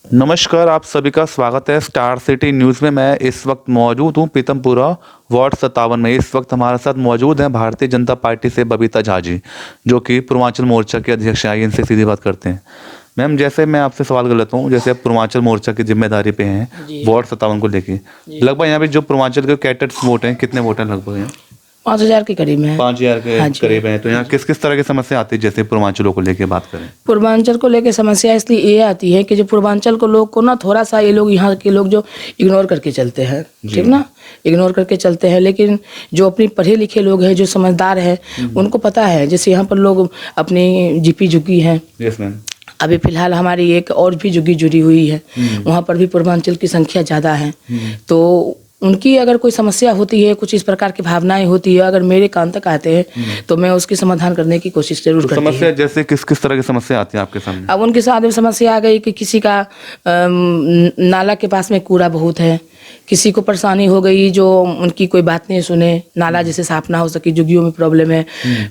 नमस्कार, आप सभी का स्वागत है स्टार सिटी न्यूज़ में। मैं इस वक्त मौजूद हूँ पीतमपुरा वार्ड 57 में। इस वक्त हमारे साथ मौजूद हैं भारतीय जनता पार्टी से बबीता झा जी, जो कि पूर्वांचल मोर्चा के अध्यक्ष हैं। आइए इनसे सीधी बात करते हैं। मैम, जैसे मैं आपसे सवाल कर लेता हूँ, जैसे आप पूर्वांचल मोर्चा की जिम्मेदारी पे हैं जी। वार्ड 57 को लेके, लगभग यहाँ पे जो पूर्वांचल के कैडेट्स वोट हैं, कितने वोट हैं लगभग यहाँ? 5,000 के करीब है। 5,000 के हाँ जी। करीब हैं। तो यहाँ किस किस तरह की समस्या आती है, जैसे पूर्वांचलों को लेके बात करें? पूर्वांचल को लेके समस्या इसलिए ये आती है कि जो पूर्वांचल को लोग को ना थोड़ा सा ये लोग यहाँ के लोग जो इग्नोर करके चलते हैं, ठीक ना, इग्नोर करके चलते हैं। लेकिन जो अपनी पढ़े लिखे लोग हैं, जो समझदार हैं, उनको पता है। जैसे यहाँ पर लोग अपनी जीपी झुग्गी हैं। Yes ma'am. अभी फिलहाल हमारी एक और भी झुग्गी जुड़ी हुई है, वहाँ पर भी पूर्वांचल की संख्या ज़्यादा है। तो उनकी अगर कोई समस्या होती है, कुछ इस प्रकार की भावनाएं होती है, अगर मेरे कान तक आते हैं तो मैं उसकी समाधान करने की कोशिश जरूर करती हूँ। समस्या जैसे किस किस तरह की समस्या आती है आपके सामने? अब उनके साथ में समस्या आ गई कि किसी का नाला के पास में कूड़ा बहुत है, किसी को परेशानी हो गई जो उनकी कोई बात नहीं सुने, नाला जैसे साफ ना हो सके, झुग्गियों में प्रॉब्लम है,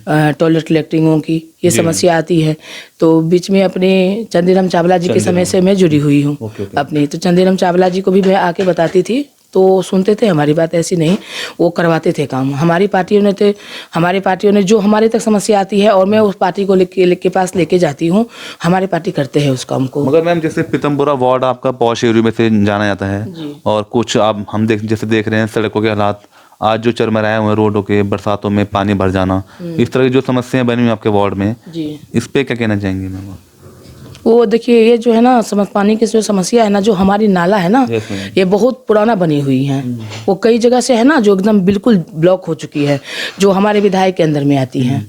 टॉयलेट लैट्रिनों की ये समस्या आती है। तो बीच में अपने चंदीराम चावला जी के समय से मैं जुड़ी हुई हूँ अपनी। तो चंदीराम चावला जी को भी मैं आके बताती थी, तो सुनते थे हमारी बात, ऐसी नहीं, वो करवाते थे काम। हमारी पार्टियों ने जो हमारे तक समस्या आती है और मैं उस पार्टी को के पास लेके जाती हूँ, हमारी पार्टी करते हैं उस काम को। मगर मैम, जैसे पीतमपुरा वार्ड आपका पॉश एरिया में से जाना जाता है, और कुछ आप हम देख रहे हैं सड़कों के हालात आज जो चरमराए हुए हैं, रोडों के बरसातों में पानी भर जाना, इस तरह की जो समस्याएं बनी हुई आपके वार्ड में, इस पे क्या कहना चाहेंगे मैम? वो देखिए, ये जो है ना पानी की जो समस्या है ना, जो हमारी नाला है ना, ये बहुत पुराना बनी हुई है। वो कई जगह से है ना जो एकदम बिल्कुल ब्लॉक हो चुकी है, जो हमारे विधायक के अंदर में आती है।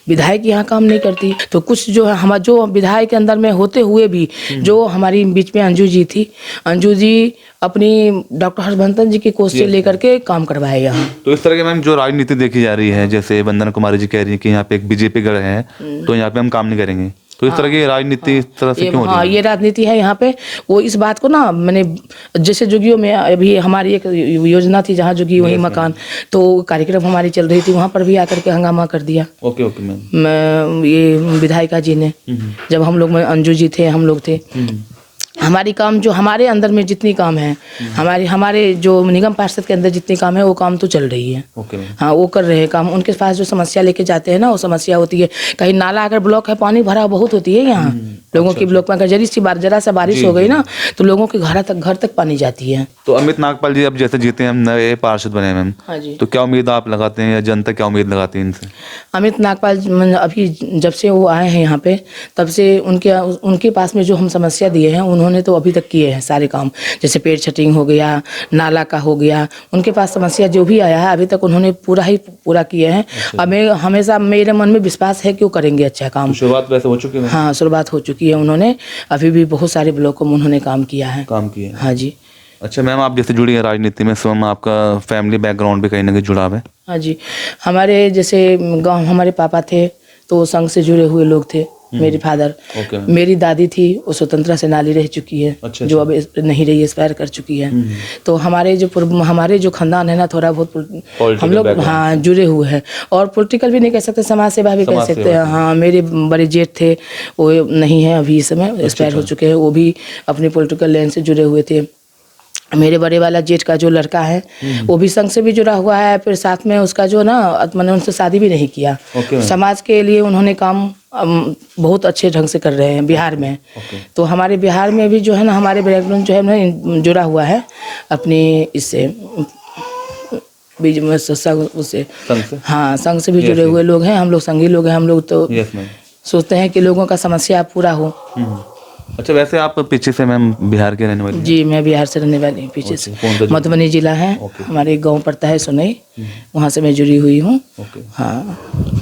विधायक यहाँ काम नहीं करती, तो कुछ जो है हमारे जो विधायक के अंदर में होते हुए भी जो हमारी बीच में अंजू जी थी, अंजू जी अपनी डॉक्टर हर्षवर्धन जी की कोर्स से लेकर के काम करवाए यहाँ। तो इस तरह की मैम जो राजनीति देखी जा रही है, जैसे वंदना कुमारी जी कह रही है कि यहाँ पे एक बीजेपी गढ़ है, तो यहाँ पे हम काम नहीं करेंगे, तो इस तरह की राजनीति इस तरह से क्यों हो रही है? हाँ, ये राजनीति है यहाँ पे। वो इस बात को ना, मैंने जैसे जुगियों में अभी हमारी एक योजना थी, जहाँ जुगी वही मकान, तो कार्यक्रम हमारी चल रही थी, वहाँ पर भी आकर के हंगामा कर दिया। Okay ma'am. ये विधायिका जी ने, जब हम लोग में अंजू जी थे, हम लोग थे, हमारी काम जो हमारे अंदर में जितनी काम है, हमारे जो निगम पार्षद के अंदर जितनी काम है, वो काम तो चल रही है। हाँ, वो कर रहे हैं काम। उनके पास जो समस्या लेके जाते हैं ना, वो समस्या होती है कहीं नाला अगर ब्लॉक है, पानी भरा बहुत होती है यहाँ लोगों की ब्लॉक में। अगर जरा सा बारिश हो गई ना, तो लोगों के घर तक पानी जाती है। तो अमित नागपाल जी अब जैसे जीते हैं, नए पार्षद बने मैम, हाँ जी, तो क्या उम्मीद आप लगाते हैं या जनता क्या उम्मीद लगाती है इनसे? अमित नागपाल अभी जब से वो आए हैं यहाँ पे, तब से उनके पास में जो हम समस्या दिए हैं, उन्होंने तो अभी तक किए हैं सारे काम। जैसे पेड़ छटिंग हो गया, नाला का हो गया, उनके पास समस्या जो भी आया है अभी तक उन्होंने पूरा किए हैं। हमें हमेशा मेरे मन में विश्वास है कि वो करेंगे अच्छा काम। शुरुआत वैसे हो चुकी है? हाँ, शुरुआत हो चुकी है। उन्होंने अभी भी बहुत सारे ब्लॉकों में उन्होंने काम किया है। हाँ जी। अच्छा मैम, आप जैसे जुड़ी है राजनीति में, स्वयं आपका फैमिली बैकग्राउंड भी कहीं ना कहीं जुड़ा है? हाँ जी, हमारे जैसे गांव हमारे पापा थे तो संघ से जुड़े हुए लोग थे। मेरी फादर, मेरी दादी थी, वो स्वतंत्रता सेनानी रह चुकी है। अच्छा। जो अब नहीं रही, एक्सपायर कर चुकी है। तो हमारे जो खानदान है ना, थोड़ा बहुत हम लोग हाँ जुड़े हुए हैं। और पॉलिटिकल भी नहीं कह सकते, समाज सेवा भी कह सकते हैं। हाँ, मेरे बड़े जेठ थे, वो नहीं है अभी, इस समय एक्सपायर हो चुके हैं। वो भी अपनी पॉलिटिकल लाइन से जुड़े हुए थे। मेरे बड़े वाला जेठ का जो लड़का है, वो भी संघ से भी जुड़ा हुआ है। फिर साथ में उसका जो ना, मैंने उनसे शादी भी नहीं किया। समाज के लिए उन्होंने काम बहुत अच्छे ढंग से कर रहे हैं बिहार में। तो हमारे बिहार में भी जो है ना, हमारे बैकग्राउंड जो है ना जुड़ा हुआ है अपने इससे उससे, हाँ, संघ से भी जुड़े हुए लोग हैं। हम लोग संघी लोग हैं। हम लोग तो सोचते हैं कि लोगों का समस्या पूरा हो। अच्छा, वैसे आप पीछे से मैम बिहार के रहने वाली? जी, मैं बिहार से रहने वाली हूँ। पीछे से मधुबनी जिला है, हमारे गांव पड़ता है सुनई, वहाँ से मैं जुड़ी हुई हूँ। हाँ।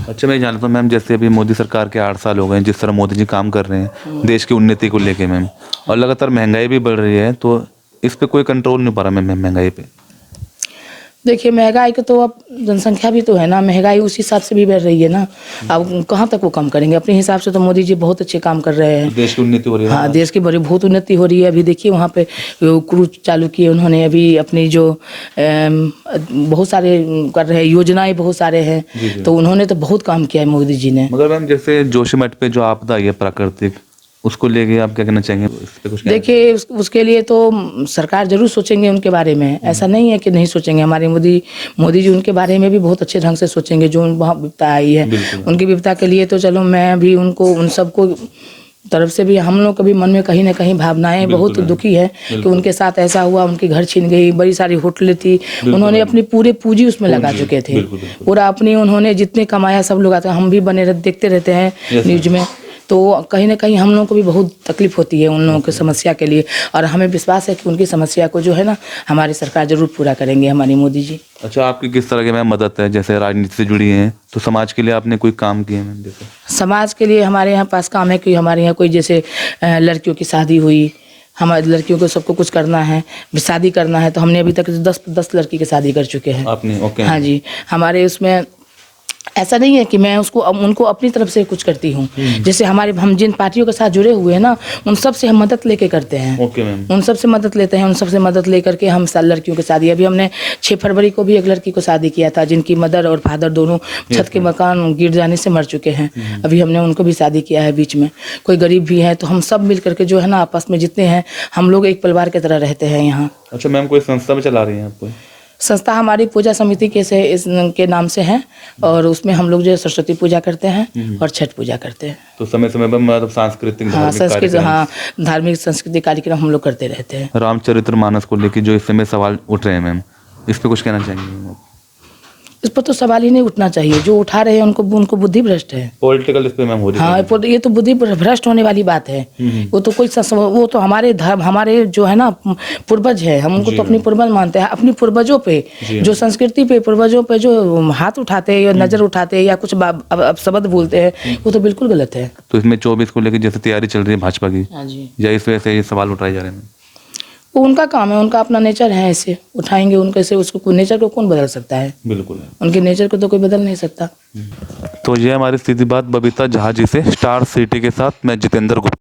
अच्छा, मैं जानता हूँ मैम, जैसे अभी मोदी सरकार के 8 साल हो गए, जिस तरह मोदी जी काम कर रहे हैं देश की उन्नति को लेके मैम, और लगातार महंगाई भी बढ़ रही है, तो इस पे कोई कंट्रोल नहीं पा रहा मैम महंगाई पे? देखिए, महंगाई का तो अब जनसंख्या भी तो है ना, महंगाई उस हिसाब से भी बढ़ रही है ना। अब कहाँ तक वो कम करेंगे? अपने हिसाब से तो मोदी जी बहुत अच्छे काम कर रहे हैं। देश की उन्नति हो रही है। हाँ, देश की बहुत उन्नति हो रही है। अभी देखिए, वहाँ पे क्रूज चालू किए उन्होंने, अभी अपनी जो बहुत सारे कर रहे हैं, योजनाएं बहुत सारे हैं। तो उन्होंने तो बहुत काम किया है मोदी जी ने। मगर मैम, जैसे जोशीमठ पे जो आपदा आई है प्राकृतिक, उसको लेके आप क्या कहना चाहेंगे, इस पे कुछ कहना देखिए उसके लिए तो सरकार जरूर सोचेंगे उनके बारे में, ऐसा नहीं है कि नहीं सोचेंगे। हमारे मोदी जी उनके बारे में भी बहुत अच्छे ढंग से सोचेंगे। जो वहाँ विपदा आई है उनकी विपदा के लिए तो चलो मैं भी उनको उन सबको तरफ से भी हम लोग के भी मन में कहीं ना कहीं भावनाएं बहुत दुखी है कि उनके साथ ऐसा हुआ, उनके घर छीन गई, बड़ी सारी होटलें थी, उन्होंने अपनी पूरे पूंजी उसमें लगा चुके थे, पूरा अपनी उन्होंने जितने कमाया सब लोग आते, हम भी देखते रहते हैं न्यूज में, तो कहीं ना कहीं हम लोगों को भी बहुत तकलीफ होती है उन लोगों की समस्या के लिए, और हमें विश्वास है कि उनकी समस्या को जो है ना हमारी सरकार जरूर पूरा करेंगे, हमारी मोदी जी। अच्छा, आपकी किस तरह की मैम मदद है, जैसे राजनीति से जुड़ी हैं तो समाज के लिए आपने कोई काम किए मैम? जैसे समाज के लिए हमारे यहाँ पास काम है कि हमारे यहाँ कोई जैसे लड़कियों की शादी हुई, हमारे लड़कियों को सबको कुछ करना है, शादी करना है, तो हमने अभी तक 10 लड़की की शादी कर चुके हैं आपने? ओके। हाँ जी, हमारे उसमें ऐसा नहीं है कि मैं उनको अपनी तरफ से कुछ करती हूँ। जैसे हम जिन पार्टियों के साथ जुड़े हुए हैं ना, उन सब से हम मदद लेके करते हैं। Okay ma'am. उन सब से मदद लेते हैं, उन सब से मदद लेकर के हम लड़कियों की शादी, अभी हमने 6 फरवरी को भी एक लड़की को शादी किया था जिनकी मदर और फादर दोनों छत के मकान गिर जाने से मर चुके हैं। अभी हमने उनको भी शादी किया है। बीच में कोई गरीब भी है, तो हम सब मिल करके जो है ना आपस में जितने हैं हम लोग एक परिवार की तरह रहते हैं यहाँ। अच्छा मैम, कोई संस्था में चला रही हैं आप? कोई संस्था हमारी पूजा समिति के नाम से है, और उसमें हम लोग जो है सरस्वती पूजा करते हैं और छठ पूजा करते हैं। तो समय समय पर मतलब सांस्कृतिक धार्मिक सांस्कृतिक कार्यक्रम हम लोग करते रहते हैं। रामचरितमानस को लेकर जो इस समय सवाल उठ रहे हैं मैम, इस पे कुछ कहना चाहेंगे? इस पर तो सवाल ही नहीं उठना चाहिए, जो उठा रहे हैं उनको बुद्धि भ्रष्ट है। पॉलिटिकल इस पे मैम हो रही है। हाँ, ये तो बुद्धि भ्रष्ट होने वाली बात है। वो तो वो तो हमारे धर्म, हमारे जो है ना पूर्वज है, हम उनको तो अपनी पूर्वज मानते हैं। अपनी पूर्वजों पे जो संस्कृति पे, पूर्वजों पे जो हाथ उठाते हैं या नजर उठाते हैं या कुछ शब्द बोलते हैं, वो तो बिल्कुल गलत है। तो इसमें 24 को लेकर जैसे तैयारी चल रही है भाजपा की, हाँ जी, या इस वजह से ये सवाल उठाए जा रहे हैं? वो उनका काम है, उनका अपना नेचर है, ऐसे उठाएंगे उनके से, उसको नेचर को कौन बदल सकता है? बिल्कुल, उनके नेचर को तो कोई बदल नहीं सकता। तो ये हमारी सीधी बात बबीता झा जी से, स्टार सिटी के साथ मैं जितेंद्र गुप्ता।